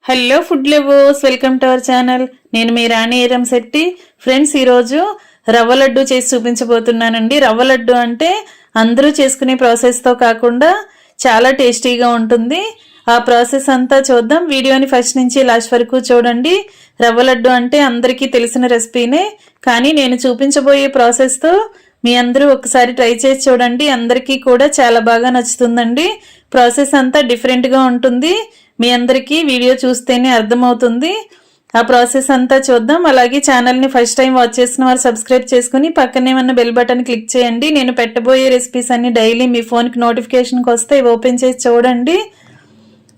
Hello food lovers, welcome to our channel. నేను మీ రాణి Eramsetti. Friends, ఈరోజు రవ్వ లడ్డు చేసి చూపించబోతున్నానండి. రవ్వ లడ్డు అంటే అందరూ చేసుకునే ప్రాసెస్తో కాకుండా చాలా టేస్టీగా ఉంటుంది. ఆ ప్రాసెస్ అంతా చూద్దాం. వీడియోని ఫస్ట్ నుంచి లాస్ట్ వరకు చూడండి. రవ్వ లడ్డు అంటే అందరికీ తెలిసిన రెసిపీనే, కానీ నేను చూపించబోయే ప్రాసెస్తో మీ అందరూ ఒకసారి ట్రై చేసి చూడండి. అందరికీ కూడా చాలా బాగా నచ్చుతుందండి. ప్రాసెస్ అంతా డిఫరెంట్గా ఉంటుంది. మీ అందరికీ వీడియో చూస్తేనే అర్థమవుతుంది. ఆ ప్రాసెస్ అంతా చూద్దాం. అలాగే ఛానల్ని ఫస్ట్ టైం వాచ్ చేసిన వారు సబ్స్క్రైబ్ చేసుకుని పక్కనే ఉన్న బెల్ బటన్ క్లిక్ చేయండి. నేను పెట్టబోయే రెసిపీస్ అన్ని డైలీ మీ ఫోన్కి నోటిఫికేషన్కి వస్తే ఓపెన్ చేసి చూడండి.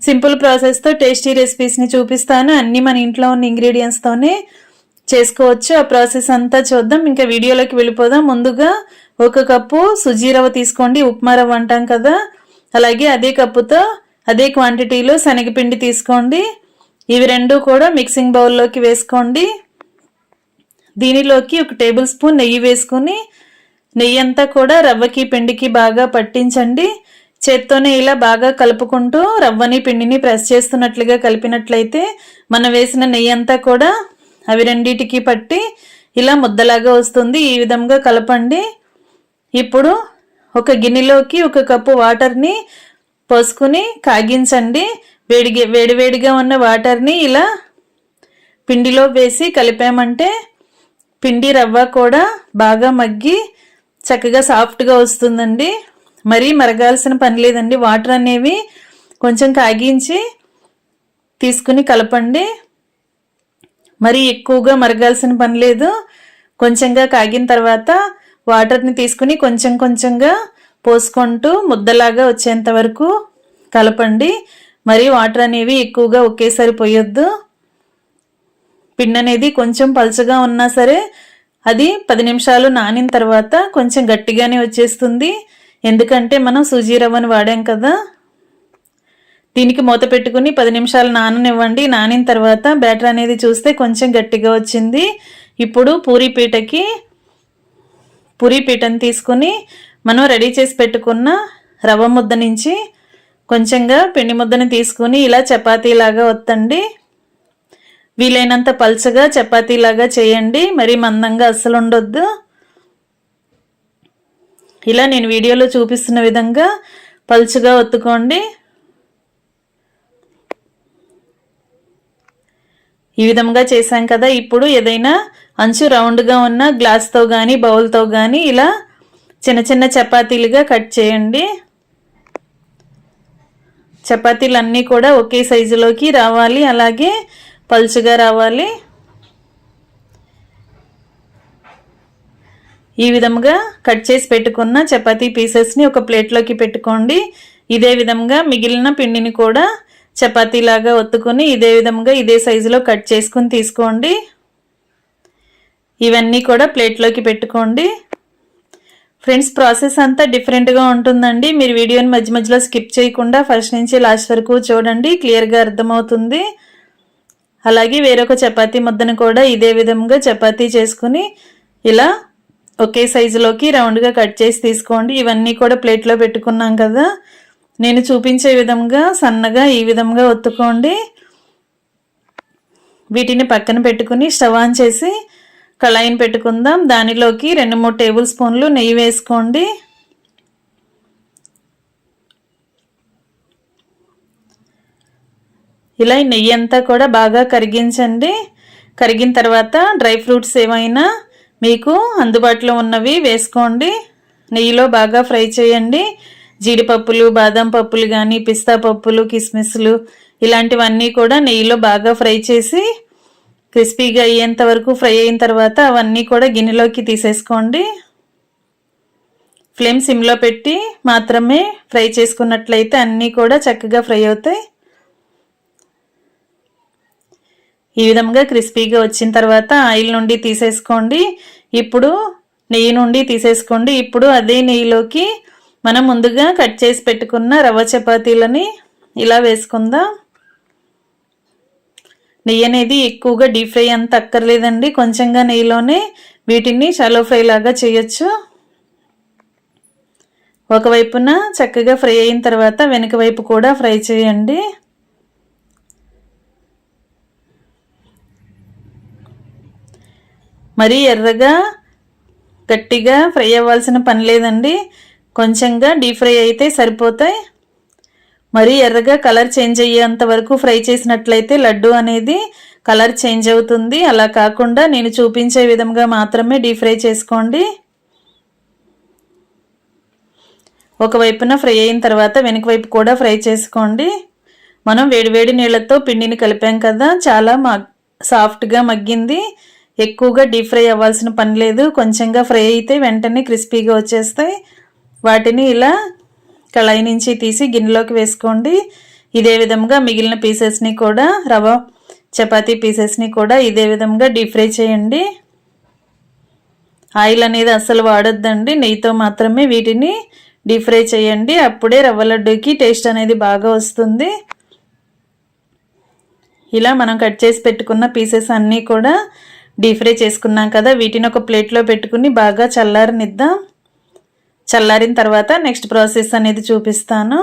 సింపుల్ ప్రాసెస్తో టేస్టీ రెసిపీస్ని చూపిస్తాను. అన్నీ మన ఇంట్లో ఉన్న ఇంగ్రీడియంట్స్తోనే చేసుకోవచ్చు. ఆ ప్రాసెస్ అంతా చూద్దాం. ఇంకా వీడియోలోకి వెళ్ళిపోదాం. ముందుగా 1 కప్పు సుజీ రవ్వ తీసుకోండి. ఉప్మా రవ్వ అంటాం కదా, అలాగే అదే కప్పుతో అదే క్వాంటిటీలో శనగపిండి తీసుకోండి. ఇవి రెండు కూడా మిక్సింగ్ బౌల్లోకి వేసుకోండి. దీనిలోకి 1 టేబుల్ స్పూన్ నెయ్యి వేసుకుని నెయ్యి అంతా కూడా రవ్వకి పిండికి బాగా పట్టించండి. చేత్తోనే ఇలా బాగా కలుపుకుంటూ రవ్వని పిండిని ప్రెస్ చేస్తున్నట్లుగా కలిపినట్లయితే మనం వేసిన నెయ్యి అంతా కూడా అవి రెండిటికి పట్టి ఇలా ముద్దలాగా వస్తుంది. ఈ విధంగా కలపండి. ఇప్పుడు ఒక గిన్నెలోకి 1 కప్పు వాటర్ని పోసుకుని కాగించండి. వేడివేడిగా ఉన్న వాటర్ని ఇలా పిండిలో వేసి కలిపామంటే పిండి రవ్వ కూడా బాగా మగ్గి చక్కగా సాఫ్ట్గా వస్తుందండి. మరీ మరగాల్సిన పని లేదండి. వాటర్ అనేవి కొంచెం కాగించి తీసుకుని కలపండి. మరీ ఎక్కువగా మరగాల్సిన పని లేదు. కొంచెంగా కాగిన తర్వాత వాటర్ని తీసుకుని కొంచెం కొంచెంగా పోసుకుంటూ ముద్దలాగా వచ్చేంత వరకు కలపండి. మరి వాటర్ అనేవి ఎక్కువగా ఒకేసారి పోయొద్దు. పిండి అనేది కొంచెం పలుచగా ఉన్నా సరే అది 10 నిమిషాలు నానిన తర్వాత కొంచెం గట్టిగానే వచ్చేస్తుంది. ఎందుకంటే మనం సూజీ రవ్వని వాడాం కదా. దీనికి మూత పెట్టుకుని 10 నిమిషాలు నాననివ్వండి. నానిన తర్వాత బ్యాటర్ అనేది చూస్తే కొంచెం గట్టిగా వచ్చింది. ఇప్పుడు పూరీ పీటను తీసుకుని మనం రెడీ చేసి పెట్టుకున్న రవ్వ ముద్ద నుంచి కొంచెంగా పిండి ముద్దని తీసుకుని ఇలా చపాతీలాగా ఒత్తండి. వీలైనంత పల్చగా చపాతీలాగా చేయండి. మరి మందంగా అస్సలు ఉండొద్దు. ఇలా నేను వీడియోలో చూపిస్తున్న విధంగా పల్చగా ఒత్తుకోండి. ఈ విధంగా చేశాం కదా. ఇప్పుడు ఏదైనా అంచు రౌండ్గా ఉన్న గ్లాస్తో కానీ బౌల్తో కానీ ఇలా చిన్న చిన్న చపాతీలుగా కట్ చేయండి. చపాతీలన్నీ కూడా ఒకే సైజులోకి రావాలి, అలాగే పలుచగా రావాలి. ఈ విధంగా కట్ చేసి పెట్టుకున్న చపాతీ పీసెస్ని ఒక ప్లేట్లోకి పెట్టుకోండి. ఇదే విధంగా మిగిలిన పిండిని కూడా చపాతీలాగా ఒత్తుకొని ఇదే విధంగా ఇదే సైజులో కట్ చేసుకుని తీసుకోండి. ఇవన్నీ కూడా ప్లేట్లోకి పెట్టుకోండి. ఫ్రెండ్స్, ప్రాసెస్ అంతా డిఫరెంట్గా ఉంటుందండి. మీరు వీడియోని మధ్య మధ్యలో స్కిప్ చేయకుండా ఫస్ట్ నుంచి లాస్ట్ వరకు చూడండి, క్లియర్గా అర్థమవుతుంది. అలాగే వేరొక చపాతీ ముద్దను కూడా ఇదే విధంగా చపాతీ చేసుకుని ఇలా ఒకే సైజులోకి రౌండ్గా కట్ చేసి తీసుకోండి. ఇవన్నీ కూడా ప్లేట్లో పెట్టుకున్నాం కదా. నేను చూపించే విధంగా సన్నగా ఈ విధంగా ఒత్తుకోండి. వీటిని పక్కన పెట్టుకుని స్టవ్ ఆన్ చేసి కళాయిని పెట్టుకుందాం. దానిలోకి 2-3 టేబుల్ స్పూన్లు నెయ్యి వేసుకోండి. ఇలా నెయ్యి అంతా కూడా బాగా కరిగించండి. కరిగిన తర్వాత డ్రై ఫ్రూట్స్ ఏమైనా మీకు అందుబాటులో ఉన్నవి వేసుకోండి. నెయ్యిలో బాగా ఫ్రై చేయండి. జీడిపప్పులు, బాదం పప్పులు కానీ, పిస్తా పప్పులు, కిస్మిస్లు ఇలాంటివన్నీ కూడా నెయ్యిలో బాగా ఫ్రై చేసి క్రిస్పీగా అయ్యేంత వరకు ఫ్రై అయిన తర్వాత అవన్నీ కూడా గిన్నెలోకి తీసేసుకోండి. ఫ్లేమ్ సిమ్లో పెట్టి మాత్రమే ఫ్రై చేసుకున్నట్లయితే అన్నీ కూడా చక్కగా ఫ్రై అవుతాయి. ఈ విధంగా క్రిస్పీగా వచ్చిన తర్వాత ఆయిల్ నుండి తీసేసుకోండి. ఇప్పుడు నెయ్యి నుండి తీసేసుకోండి. ఇప్పుడు అదే నెయ్యిలోకి మనం ముందుగా కట్ చేసి పెట్టుకున్న రవ్వ చపాతీలని ఇలా వేసుకుందాం. నెయ్యి అనేది ఎక్కువగా డీప్ ఫ్రై అంత అక్కర్లేదండి. కొంచెంగా నెయ్యిలోనే వీటిని షాలో ఫ్రై లాగా చేయొచ్చు. ఒకవైపున చక్కగా ఫ్రై అయిన తర్వాత వెనక వైపు కూడా ఫ్రై చేయండి. మరీ ఎర్రగా గట్టిగా ఫ్రై అవ్వాల్సిన పని లేదండి, కొంచెంగా డీప్ ఫ్రై అయితే సరిపోతాయి. మరీ ఎర్రగా కలర్ చేంజ్ అయ్యేంత వరకు ఫ్రై చేసినట్లయితే లడ్డు అనేది కలర్ చేంజ్ అవుతుంది. అలా కాకుండా నేను చూపించే విధంగా మాత్రమే డీప్ ఫ్రై చేసుకోండి. ఒకవైపున ఫ్రై అయిన తర్వాత వెనుక వైపు కూడా ఫ్రై చేసుకోండి. మనం వేడివేడి నీళ్ళతో పిండిని కలిపాం కదా, చాలా సాఫ్ట్గా మగ్గింది. ఎక్కువగా డీప్ ఫ్రై అవ్వాల్సిన పని లేదు, కొంచెంగా ఫ్రై అయితే వెంటనే క్రిస్పీగా వచ్చేస్తాయి. వాటిని ఇలా కళాయి నుంచి తీసి గిన్నెలోకి వేసుకోండి. ఇదే విధంగా మిగిలిన పీసెస్ని కూడా రవ్వ చపాతీ పీసెస్ని కూడా ఇదే విధంగా డీప్ ఫ్రై చేయండి. ఆయిల్ అనేది అస్సలు వాడొద్దండి, నెయ్యితో మాత్రమే వీటిని డీప్ ఫ్రై చేయండి. అప్పుడే రవ్వ లడ్డూకి టేస్ట్ అనేది బాగా వస్తుంది. ఇలా మనం కట్ చేసి పెట్టుకున్న పీసెస్ అన్నీ కూడా డీప్ ఫ్రై చేసుకున్నాం కదా, వీటిని ఒక ప్లేట్లో పెట్టుకుని బాగా చల్లారనిద్దాం. చల్లారిన తర్వాత నెక్స్ట్ ప్రాసెస్ అనేది చూపిస్తాను.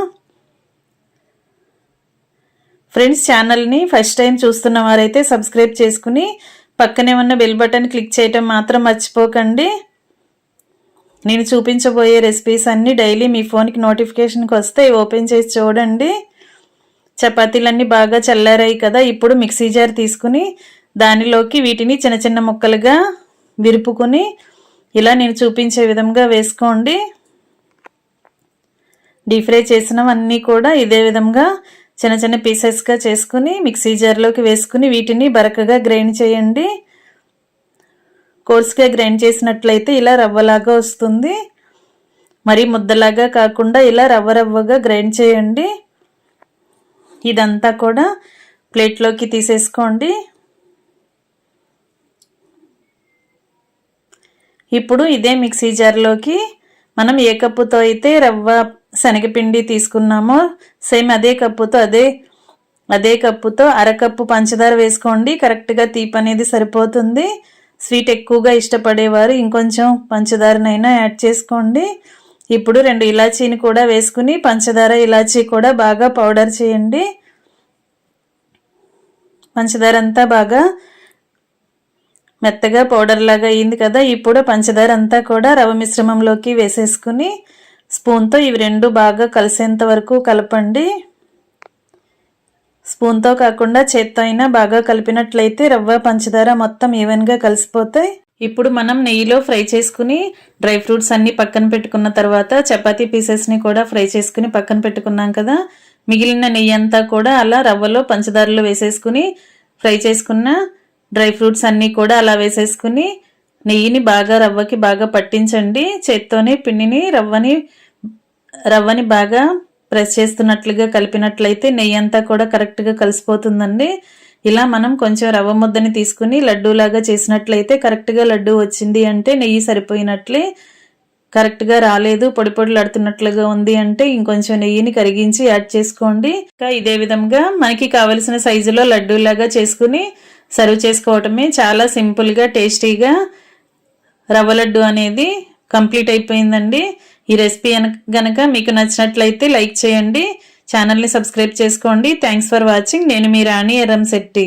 ఫ్రెండ్స్, ఛానల్ని ఫస్ట్ టైం చూస్తున్న వారైతే సబ్స్క్రైబ్ చేసుకుని పక్కనే ఉన్న బెల్ బటన్ క్లిక్ చేయటం మాత్రం మర్చిపోకండి. నేను చూపించబోయే రెసిపీస్ అన్నీ డైలీ మీ ఫోన్కి నోటిఫికేషన్కి వస్తే ఓపెన్ చేసి చూడండి. చపాతీలన్నీ బాగా చల్లారాయి కదా, ఇప్పుడు మిక్సీ జార్ తీసుకుని దానిలోకి వీటిని చిన్న చిన్న ముక్కలుగా విరుపుకొని ఇలా నేను చూపించే విధంగా వేసుకోండి. డీప్ ఫ్రై చేసినవన్నీ కూడా ఇదే విధంగా చిన్న చిన్న పీసెస్గా చేసుకుని మిక్సీ జార్లోకి వేసుకుని వీటిని బరకగా గ్రైండ్ చేయండి. కోర్స్గా గ్రైండ్ చేసినట్లయితే ఇలా రవ్వలాగా వస్తుంది. మరి ముద్దలాగా కాకుండా ఇలా రవ్వగా గ్రైండ్ చేయండి. ఇదంతా కూడా ప్లేట్లోకి తీసేసుకోండి. ఇప్పుడు ఇదే మిక్సీ జార్లోకి మనం ఏ కప్పుతో అయితే రవ్వ శనగపిండి తీసుకున్నామో సేమ్ అదే కప్పుతో అదే కప్పుతో అరకప్పు పంచదార వేసుకోండి. కరెక్ట్గా తీపి అనేది సరిపోతుంది. స్వీట్ ఎక్కువగా ఇష్టపడేవారు ఇంకొంచెం పంచదారనైనా యాడ్ చేసుకోండి. ఇప్పుడు 2 ఇలాచీని కూడా వేసుకుని పంచదార ఇలాచీ కూడా బాగా పౌడర్ చేయండి. పంచదార అంతా బాగా మెత్తగా పౌడర్ లాగా అయింది కదా, ఇప్పుడు పంచదార అంతా కూడా రవ్వ మిశ్రమంలోకి వేసేసుకుని స్పూన్తో ఇవి 2 బాగా కలిసేంత వరకు కలపండి. స్పూన్తో కాకుండా చేత్తో అయినా బాగా కలిపినట్లయితే రవ్వ పంచదార మొత్తం ఈవెన్గా కలిసిపోతాయి. ఇప్పుడు మనం నెయ్యిలో ఫ్రై చేసుకుని డ్రై ఫ్రూట్స్ అన్నీ పక్కన పెట్టుకున్న తర్వాత చపాతీ పీసెస్ని కూడా ఫ్రై చేసుకుని పక్కన పెట్టుకున్నాం కదా, మిగిలిన నెయ్యి అంతా కూడా అలా రవ్వలో పంచదారలో వేసేసుకుని ఫ్రై చేసుకున్న డ్రై ఫ్రూట్స్ అన్నీ కూడా అలా వేసేసుకుని నెయ్యిని బాగా రవ్వకి బాగా పట్టించండి. చేత్తోనే పిండిని రవ్వని బాగా ప్రెస్ చేస్తున్నట్లుగా కలిపినట్లయితే నెయ్యి అంతా కూడా కరెక్ట్గా కలిసిపోతుందండి. ఇలా మనం కొంచెం రవ్వ ముద్దని తీసుకుని లడ్డూలాగా చేసినట్లయితే కరెక్ట్గా లడ్డూ వచ్చింది అంటే నెయ్యి సరిపోయినట్లే. కరెక్ట్గా రాలేదు, పొడి పొడిలాడుతున్నట్లుగా ఉంది అంటే ఇంకొంచెం నెయ్యిని కరిగించి యాడ్ చేసుకోండి. ఇంకా ఇదే విధంగా మనకి కావలసిన సైజులో లడ్డూలాగా చేసుకుని సర్వ్ చేసుకోవటమే. చాలా సింపుల్గా టేస్టీగా రవ్వ లడ్డు అనేది కంప్లీట్ అయిపోయిందండి. ఈ రెసిపీ గనక మీకు నచ్చినట్లయితే లైక్ చేయండి, ఛానల్ని సబ్స్క్రైబ్ చేసుకోండి. Thanks for watching. నేను మీ రాణి ఎర్రంశెట్టి.